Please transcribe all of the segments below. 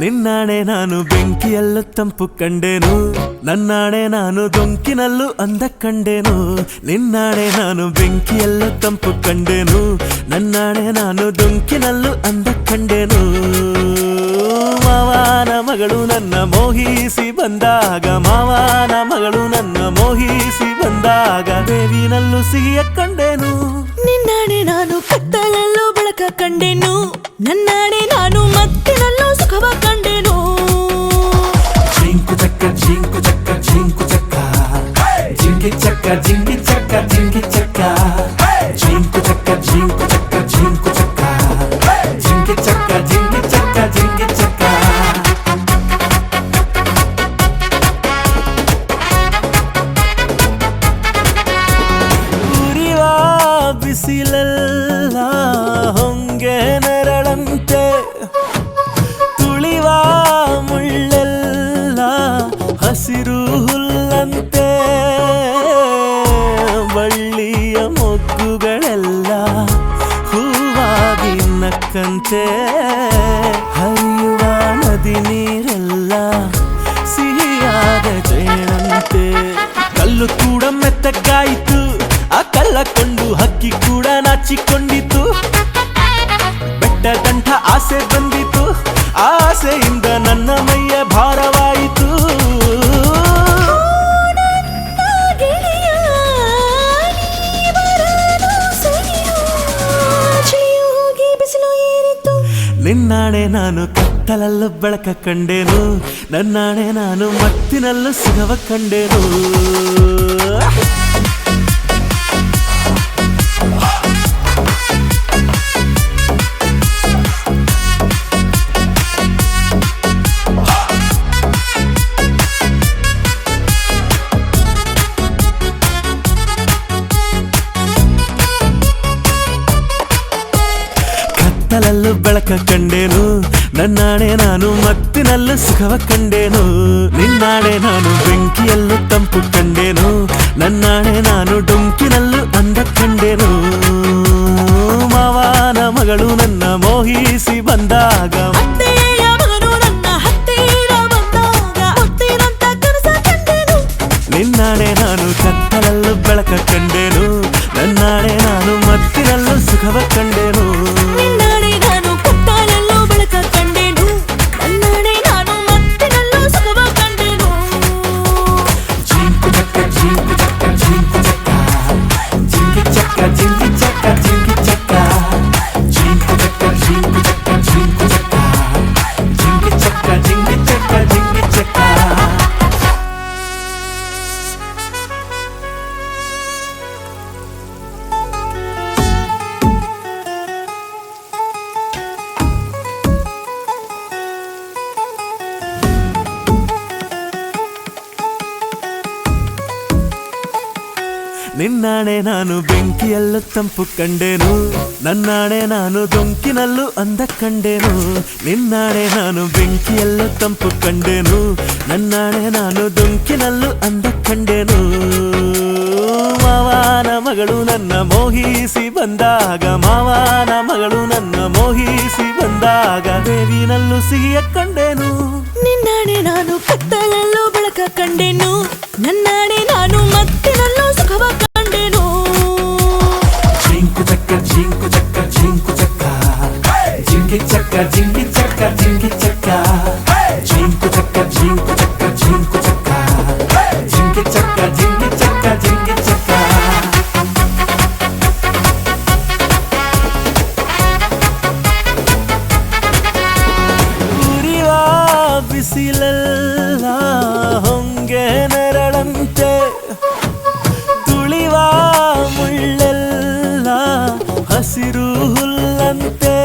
ನಿನ್ನಾಣೆ ನಾನು ಬೆಂಕಿಯಲ್ಲೂ ತಂಪು ಕಂಡೇನು, ನನ್ನಾಣೆ ನಾನು ದೊಂಕಿನಲ್ಲೂ ಅಂದ ಕಂಡೇನು. ನಿನ್ನಾಣೆ ನಾನು ಬೆಂಕಿಯಲ್ಲೂ ತಂಪು ಕಂಡೇನು, ನನ್ನಾಣೆ ನಾನು ದೊಂಕಿನಲ್ಲೂ ಅಂದ ಕಂಡೇನು. ಮಾವನ ಮಗಳು ನನ್ನ ಮೋಹಿಸಿ ಬಂದಾಗ, ಮಾವನ ಮಗಳು ನನ್ನ ಮೋಹಿಸಿ ಬಂದಾಗ ದೇವಿನಲ್ಲೂ ಸಿಹಿಯ ಕಂಡೇನು. ನಿನ್ನಾಣೆ ನಾನು ಕತ್ತಲಲ್ಲೂ ಬೆಳಕ ಕಂಡೆನು, ನನ್ನಾಣೆ ನಾನು ಮತ್ತಿನಲ್ಲೂ ಸುಖವ ಕಂಡೆನು. ಜಿಂಕು ಚಕ್ಕ ಜಿಂಕು ಚಕ್ಕ ಜಿಂಕು ಚಕ್ಕ, ಜಿಂಗಿ ಚಕ್ಕ ಜಿಂಗಿ ಚಕ್ಕ ಜಿಂಗಿ ಚಕ್ಕ, ಜಿಂಕು ಚಕ್ಕ ಜಿಂಕು ಚಕ್ಕ ಜಿಂಕು ಚಕ್ಕ, ಜಿಂಗಿ ಚಕ್ಕ ಜಿಂಗಿ ಚಕ್ಕ ಜಿಂಗಿ ಚಕ್ಕ. ಉರಿವ ಬಿಸಿಲೆಲ್ಲ ಹೊಂಗೆ ನೆರಳಂತೆ, ತುಳಿವ ಮುಳ್ಳೆಲ್ಲ ಹಸಿರು ಹುಲ್ಲಂತೆ, ಬಳ್ಳಿಯ ಮೊಗ್ಗುಗಳೆಲ್ಲ ಹೂವಾಗಿ ನಕ್ಕಂತೆ, ಹರಿಯುವ ನದಿ ನೀರೆಲ್ಲ ಸಿಹಿಯಾದ ಜೇನಂತೆ. ಕಲ್ಲು ಕೂಡ ಮೆತ್ತಗಾಯಿತು, ಆ ಕಲ್ಲ ಕೊಂಡು ಹಕ್ಕಿ ಕೂಡ ನಾಚಿಕೊಂಡಿತು. ಬೆಟ್ಟ ಗಂಟ ಆಸೆ ಬಂದಿತು, ಆಸೆಯಿಂದ ನನ್ನ ಮೈಯ ಭಾರವಾಯಿತು. ನಿನ್ನಾಣೆ ನಾನು ಕತ್ತಲಲ್ಲೂ ಬೆಳಕ ಕಂಡೇನು, ನನ್ನಾಣೆ ನಾನು ಮತ್ತಿನಲ್ಲೂ ಸುಖವ ಕಂಡೇನು. ಕತ್ತಲಲ್ಲೂ ಬೆಳಕ ಕಂಡೇನು, ನನ್ನಾಣೆ ನಾನು ಮತ್ತಿನಲ್ಲೂ ಸುಖವ ಕಂಡೇನು. ನಿನ್ನಾಣೆ ನಾನು ಬೆಂಕಿಯಲ್ಲೂ ತಂಪು ಕಂಡೇನು, ನನ್ನಾಣೆ ನಾನು ಡೊಂಕಿನಲ್ಲೂ ಅಂದ ಕಂಡೇನು. ಮಾವನ ಮಗಳು ನನ್ನ ಮೋಹಿಸಿ ಬಂದಾಗ, ಅತ್ತೆಯ ಮಗನು ನನ್ನ ಹತ್ತಿರ ಬಂದಾಗ ಮುತ್ತಿನಂತ ಕನಸ ಕಂಡೆನು. ನಿನ್ನಾಣೆ ನಾನು ಕತ್ತಲಲ್ಲೂ ಬೆಳಕ ಕಂಡೇನು, ನನ್ನಾಣೆ ನಾನು ಮತ್ತಿನಲ್ಲೂ ಸುಖವ ಕಂಡೇನು. ನಿನ್ನಾಣೆ ನಾನು ಕತ್ತಲಲ್ಲೂ ಬೆಳಕ ಕಂಡೆನು, ನನ್ನಾಣೆ ನಾನು ಮತ್ತಿನಲ್ಲೂ ಸುಖವ ಕಂಡೆನು. ಜಿಂಕು ಚಕ್ಕ ಜಿಂಕು ಚಕ್ಕ ಜಿಂಕು ಚಕ್ಕ, ಜಿಂಗಿ ಚಕ್ಕ ಜಿಂಗಿ ಚಕ್ಕ ಜಿಂಗಿ ಚಕ್ಕ, ಜಿಂಕು ಚಕ್ಕ ಜಿಂಕು ಚಕ್ಕ ಜಿಂಕು ಚಕ್ಕ, ಜಿಂಗಿ ಚಕ್ಕ ಜಿಂಗಿ ಚಕ್ಕ ಜಿಂಗಿ ಚಕ್ಕ. ನಿನ್ನಾಣೆ ನಾನು ಬೆಂಕಿಯಲ್ಲೂ ತಂಪು ಕಂಡೇನು, ನನ್ನಾಣೆ ನಾನು ದೊಂಕಿನಲ್ಲೂ ಅಂದ ಕಂಡೇನು. ನಿನ್ನಾಣೆ ನಾನು ಬೆಂಕಿಯಲ್ಲೂ ತಂಪು ಕಂಡೇನು, ನನ್ನಾಣೆ ನಾನು ದೊಂಕಿನಲ್ಲೂ ಅಂದ ಕಂಡೇನು. ಮಾವನ ಮಗಳು ನನ್ನ ಮೋಹಿಸಿ ಬಂದಾಗ, ಮಾವನ ಮಗಳು ನನ್ನ ಮೋಹಿಸಿ ಬಂದಾಗ ದೇವಿನಲ್ಲೂ ಸಿಹಿಯ ಕಂಡೇನು. ನಿನ್ನಾಣೆ ನಾನು ಕತ್ತಲಲ್ಲೂ ಬೆಳಕ ಕಂಡೆನು, ನನ್ನಾಣೆ ನಾನು ಮತ್ತಿನಲ್ಲೂ ಸುಖವ ಕಂಡೆನು. ಜಿಂಕು ಚಕ್ಕ ಜಿಂಕು ಚಕ್ಕ ಜಿಂಕು ಚಕ್ಕ, ಜಿಂಗಿ ಚಕ್ಕ ಜಿಂಗಿ ಚಕ್ಕ ಜಿಂಗಿ ಚಕ್ಕ, ಜಿಂಕು ಚಕ್ಕ ಜಿಂಕು ಚಕ್ಕ ಜಿಂಕು ಚಕ್ಕ, ಜಿಂಗಿ ಚಕ್ಕ ಜಿಂಗಿ ಚಕ್ಕ ಜಿಂಗಿ ಚಕ್ಕ. ಉರಿವ ಬಿಸಿಲೆಲ್ಲ ಹೊಂಗೆ ನೆರಳಂತೆ, ತುಳಿವ ಮುಳ್ಳೆಲ್ಲ ಹಸಿರು ಹುಲ್ಲಂತೆ,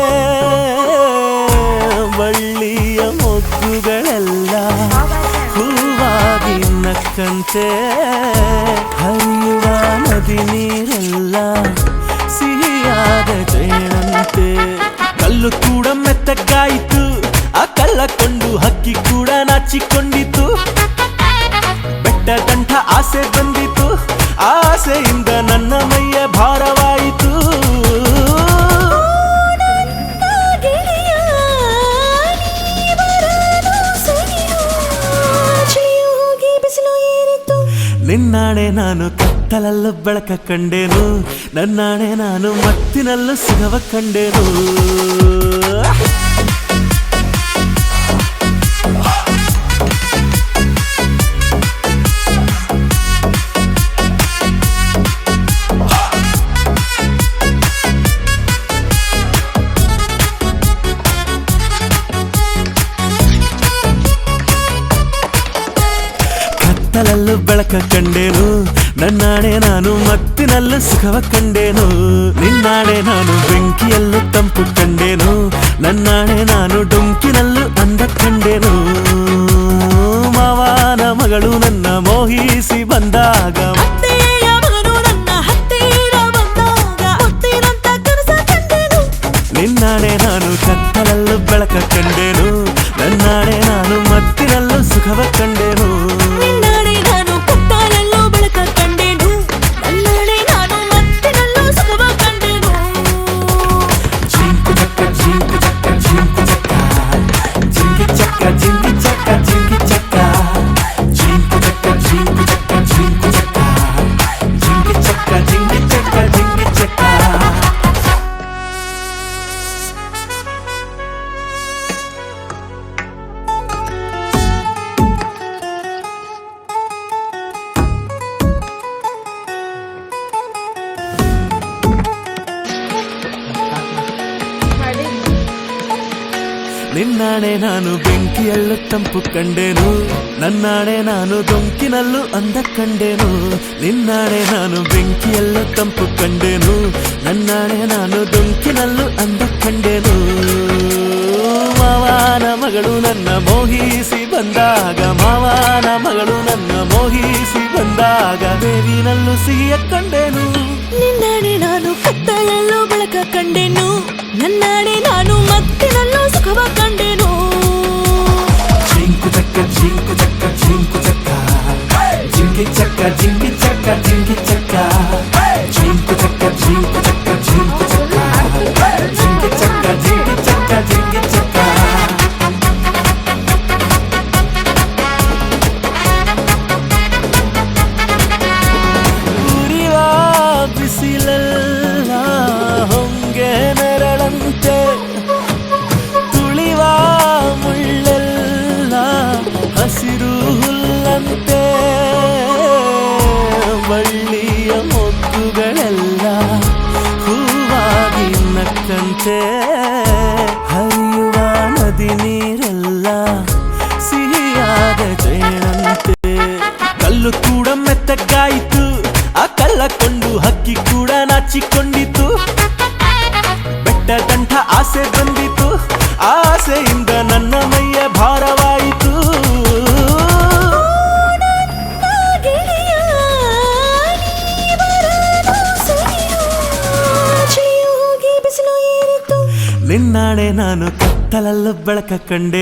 ಬಳ್ಳಿಯ ಮೊಗ್ಗುಗಳೆಲ್ಲ ಹೂವಾಗಿ ನಕ್ಕಂತೆ, ಹರಿಯುವ ನದಿ ನೀರೆಲ್ಲ ಸಿಹಿಯಾದ ಜೇನಂತೆ. ಕಲ್ಲು ಕೂಡ ಮೆತ್ತಗಾಯಿತು, ಆ ಕಲ್ಲ ಕೊಂಡು ಹಕ್ಕಿ ಕೂಡ ನಾಚಿಕೊಂಡಿತು. ಬೆಟ್ಟ ಗಂಟ ಆಸೆ ಬಂದಿತು, ಆಸೆಯಿಂದ ನನ್ನ ಮೈಯ ಭಾರವಾಯಿತು. ಗೆಳೆಯ ನೀ ಬರಲು ನಾನು ಕತ್ತಲಲ್ಲೂ ಬೆಳಕ ಕಂಡೇನು ನನ್ನಾಣೆ ನಾನು ಮತ್ತಿನಲ್ಲೂ ಸುಖವ ಕಂಡೇನು ಕತ್ತಲಲ್ಲೂ ಬೆಳಕ ಕಂಡೇನು ನನ್ನಾಣೆ ನಾನು ಮತ್ತಿನಲ್ಲೂ ಸುಖವ ಕಂಡೇನು ನಿನ್ನಾಣೆ ನಾನು ಬೆಂಕಿಯಲ್ಲೂ ತಂಪು ಕಂಡೇನು ನನ್ನಾಣೆ ನಾನು ಡೊಂಕಿನಲ್ಲೂ ಅಂದ ಕಂಡೇನು ಮಾವನ ಮಗಳು ನನ್ನ ಮೋಹಿಸಿ ಬಂದಾಗ ಅತ್ತೆಯ ಮಗನು ನನ್ನ ಹತ್ತಿರ ಬಂದಾಗ ಮುತ್ತಿನಂತ ಕನಸ ಕಂಡೆನು ನಿನ್ನಾಣೆ ನಾನು ಕತ್ತಲಲ್ಲೂ ಬೆಳಕ ಕಂಡೇನು ನನ್ನಾಣೆ ನಾನು ಮತ್ತಿನಲ್ಲೂ ಸುಖವ ಕಂಡೇನು ನಿನ್ನಾಣೆ ನಾನು ಕತ್ತಲಲ್ಲೂ ಬೆಳಕ ಕಂಡೆನು ನನ್ನಾಣೆ ನಾನು ಮತ್ತಿನಲ್ಲೂ ಸುಖವ ಕಂಡೆನು ಜಿಂಕು ಚಕ್ಕ ಜಿಂಕು ಚಕ್ಕ ಜಿಂಕು ಚಕ್ಕ ಜಿಂಗಿ ಚಕ್ಕ ಜಿಂಗಿ ಚಕ್ಕ ಜಿಂಗಿ ಚಕ್ಕ ಜಿಂಕು ಚಕ್ಕ ಜಿಂಕು ಚಕ್ಕ ಜಿಂಕು ಚಕ್ಕ ಜಿಂಗಿ ಚಕ್ಕ ಜಿಂಗಿ ಚಕ್ಕ ಜಿಂಗಿ ಚಕ್ಕ ನಿನ್ನಾಣೆ ನಾನು ಬೆಂಕಿಯಲ್ಲೂ ತಂಪು ಕಂಡೇನು ನನ್ನಾಣೆ ನಾನು ಡೊಂಕಿನಲ್ಲೂ ಅಂದ ಕಂಡೇನು ನಿನ್ನಾಣೆ ನಾನು ಬೆಂಕಿಯಲ್ಲೂ ತಂಪು ಕಂಡೇನು ನನ್ನಾಣೆ ನಾನು ಡೊಂಕಿನಲ್ಲೂ ಅಂದ ಕಂಡೇನು ಮಾವನ ಮಗಳು ನನ್ನ ಮೋಹಿಸಿ ಬಂದಾಗ ಮಾವನ ಮಗಳು ನನ್ನ ಮೋಹಿಸಿ ಬಂದಾಗ ಬೇವಿನಲ್ಲೂ ಸಿಹಿಯ ಕಂಡೇನು ನಿನ್ನಾಣೆ ನಾನು ಕತ್ತಲಲ್ಲೂ ಬೆಳಕ ಕಂಡೆನು ನನ್ನಾಣೆ ನಾನು ಮತ್ತಿನಲ್ಲೂ ಸುಖವ ಕಂಡೆನು ಜಿಂಕು ಚಕ್ಕ ಜಿಂಕು ಚಕ್ಕ ಜಿಂಕು ಚಕ್ಕ ಜಿಂಗಿ ಚಕ್ಕ ಜಿಂಗಿ ಚಕ್ಕ ಜಿಂಗಿ ಚಕ್ಕ ಜಿಂಕು ಚಕ್ಕ ಜಿಂಕು ಚಕ್ಕ ಜಿಂಕು ಚಕ್ಕ ಜಿಂಗಿ ಚಕ್ಕ ಜಿಂಗಿ ಚಕ್ಕ ಜಿಂಗಿ ಚಕ್ಕ ಉರಿವ ಬಿಸಿಲೆಲ್ಲ ಹೊಂಗೆ ನೆರಳಂತೆ ತುಳಿವ ಮುಳ್ಳೆಲ್ಲ ಹಸಿರು ಹುಲ್ಲಂತೆ ಬಳ್ಳಿಯ ಮೊಗ್ಗುಗಳೆಲ್ಲ ಹೂವಾಗಿ ನಕ್ಕಂತೆ ಹರಿಯುವ ನದಿ ನೀರೆಲ್ಲ ಸಿಹಿಯಾದ ಜೇನಂತೆ ಕಲ್ಲು ಕೂಡ ಮೆತ್ತಗಾಯಿತು ಆ ಕಲ್ಲ ಕೊಂಡು ಹಕ್ಕಿ ಕೂಡ ನಾಚಿಕೊಂಡಿತು ಬೆಟ್ಟ ಕಂಠ ಆಸೆ ಬಂದಿತು ಆಸೆಯಿಂದ ನನ್ನ ಮೈಯ ಭಾರವಾಯಿತು ಗೆಳೆಯ, ನೀ ಬರಲು ಸರಿಯೋ? ಆಚೆಯೂ ಹೋಗಿ ಬಿಸಿಲು ಏರಿತು ನಿನ್ನಾಣೆ ನಾನು ಕತ್ತಲಲ್ಲೂ ಬೆಳಕ ಕಂಡೆ